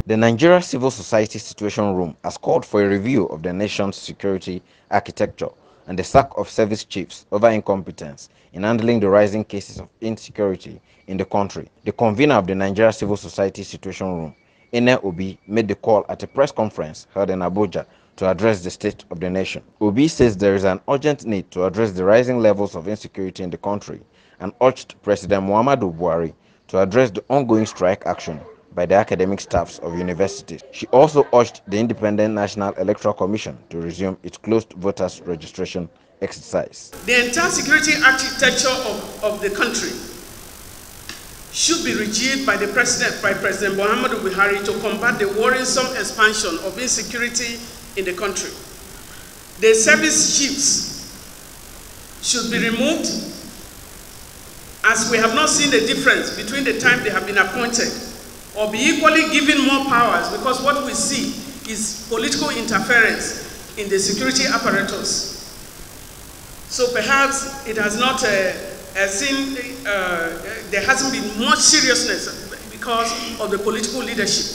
The Nigeria Civil Society Situation Room has called for a review of the nation's security architecture and the sack of service chiefs over incompetence in handling the rising cases of insecurity in the country. The convener of the Nigeria Civil Society Situation Room, Ene Obi, made the call at a press conference held in Abuja to address the state of the nation. Obi says there is an urgent need to address the rising levels of insecurity in the country and urged President Muhammadu Buhari to address the ongoing strike action by the academic staffs of universities. She also urged the Independent National Electoral Commission to resume its closed voters registration exercise. The entire security architecture of the country should be reviewed by President Muhammadu Buhari to combat the worrisome expansion of insecurity in the country. The service chiefs should be removed, as we have not seen the difference between the time they have been appointed, or be equally given more powers, because what we see is political interference in the security apparatus. So perhaps it has not there hasn't been much seriousness because of the political leadership.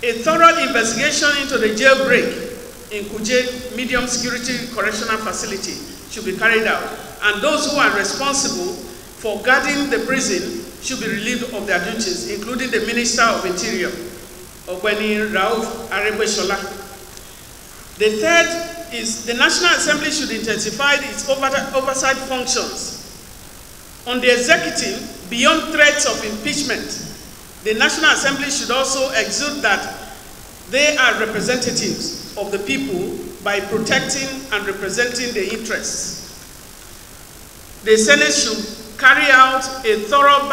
A thorough investigation into the jailbreak in Kuje Medium Security Correctional Facility should be carried out, and those who are responsible for guarding the prison should be relieved of their duties, including the Minister of Interior, Ogbeni Rauf Aregbesola. The third is the National Assembly should intensify its oversight functions. On the executive, beyond threats of impeachment, the National Assembly should also exude that they are representatives of the people by protecting and representing their interests. The Senate should carry out a thorough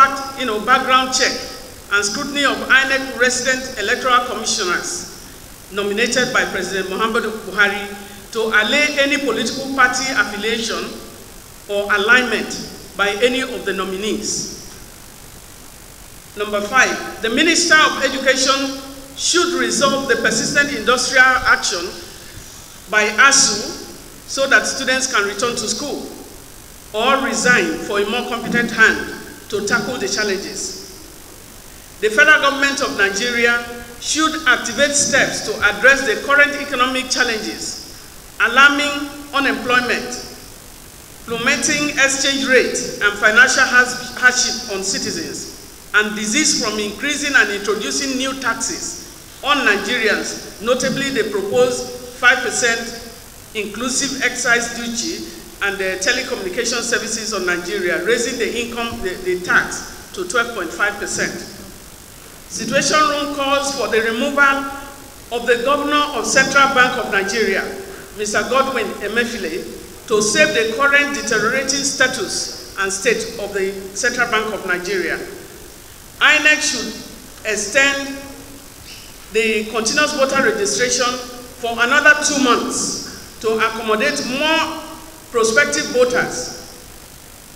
background check and scrutiny of INEC resident electoral commissioners nominated by President Muhammadu Buhari to allay any political party affiliation or alignment by any of the nominees. Number 5, the Minister of Education should resolve the persistent industrial action by ASU so that students can return to school, or resign for a more competent hand to tackle the challenges. The federal government of Nigeria should activate steps to address the current economic challenges, alarming unemployment, plummeting exchange rate and financial hardship on citizens, and disease from increasing and introducing new taxes on Nigerians, notably the proposed 5% inclusive excise duty and the telecommunication services on Nigeria, raising the tax to 12.5%. Situation Room calls for the removal of the Governor of Central Bank of Nigeria, Mr. Godwin Emefiele, to save the current deteriorating status and state of the Central Bank of Nigeria. INEC should extend the continuous voter registration for another 2 months to accommodate more prospective voters,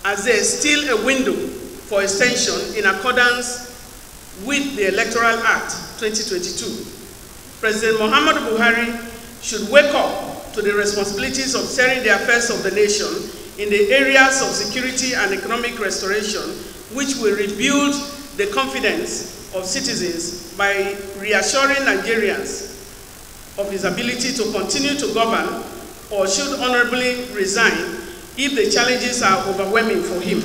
as there is still a window for extension in accordance with the Electoral Act 2022. President Muhammadu Buhari should wake up to the responsibilities of steering the affairs of the nation in the areas of security and economic restoration, which will rebuild the confidence of citizens by reassuring Nigerians of his ability to continue to govern, or should honorably resign if the challenges are overwhelming for him.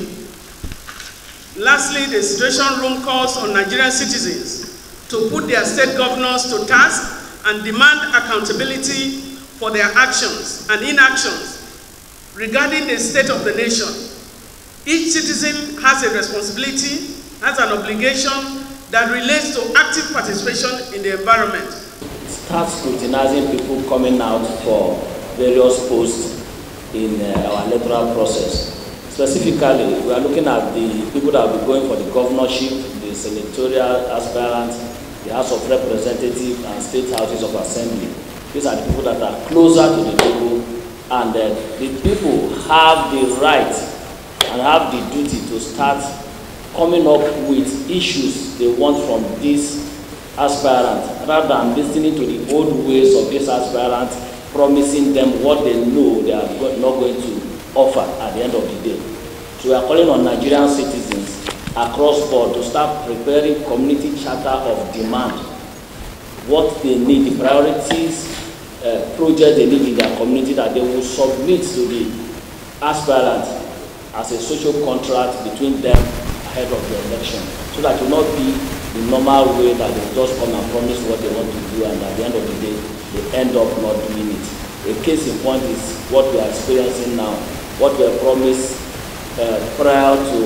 Lastly, the Situation Room calls on Nigerian citizens to put their state governors to task and demand accountability for their actions and inactions regarding the state of the nation. Each citizen has a responsibility, has an obligation that relates to active participation in the environment. Start scrutinizing people coming out for various posts in our electoral process. Specifically, we are looking at the people that will be going for the governorship, the senatorial aspirants, the House of Representatives, and state houses of assembly. These are the people that are closer to the people, and the people have the right and have the duty to start coming up with issues they want from these aspirants, rather than listening to the old ways of these aspirants, promising them what they know they are not going to offer at the end of the day. So we are calling on Nigerian citizens across board to start preparing community charter of demand, what they need, the priorities, projects they need in their community that they will submit to the aspirant as a social contract between them ahead of the election, so that it will not be the normal way that they just come and promise what they want to do, and at the end of the day, they end up not doing it. A case in point is what we are experiencing now. What we are promised prior to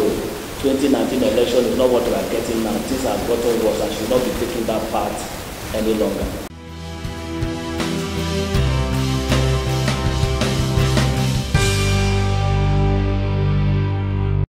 2019 election is not what we are getting now. Things have gotten worse and should not be taking that part any longer.